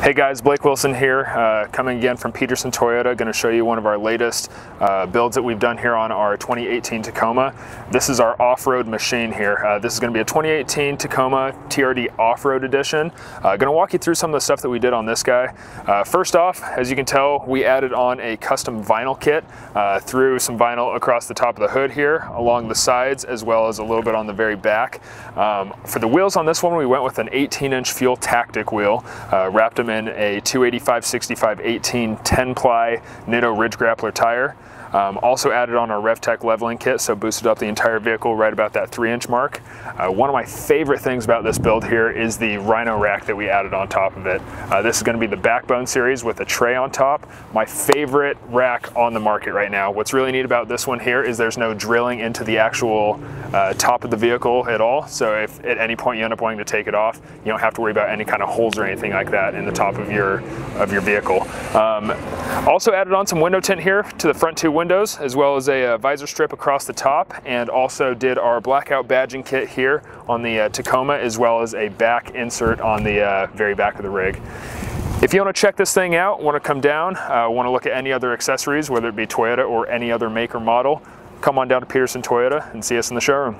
Hey guys, Blake Wilson here, coming again from Peterson Toyota. Going to show you one of our latest builds that we've done here on our 2018 Tacoma. This is our off-road machine here. This is going to be a 2018 Tacoma TRD Off-Road Edition. Going to walk you through some of the stuff that we did on this guy. First off, as you can tell, we added on a custom vinyl kit, threw some vinyl across the top of the hood here, along the sides, as well as a little bit on the very back. For the wheels on this one, we went with an 18-inch Fuel Tactic wheel, wrapped them in a 285/65/18 10-ply NITTO Ridge Grappler tire. Also added on our REVTEK leveling kit, so boosted up the entire vehicle right about that 3-inch mark. One of my favorite things about this build here is the Rhinorack that we added on top of it. This is going to be the Backbone series with a tray on top. My favorite rack on the market right now. What's really neat about this one here is there's no drilling into the actual top of the vehicle at all, so if at any point you end up wanting to take it off, you don't have to worry about any kind of holes or anything like that in the top of your vehicle. Also added on some window tint here to the front two windows, as well as a visor strip across the top, and also did our blackout badging kit here on the Tacoma, as well as a back insert on the very back of the rig. If you want to check this thing out, want to come down, want to look at any other accessories, whether it be Toyota or any other make or model, come on down to Peterson Toyota and see us in the showroom.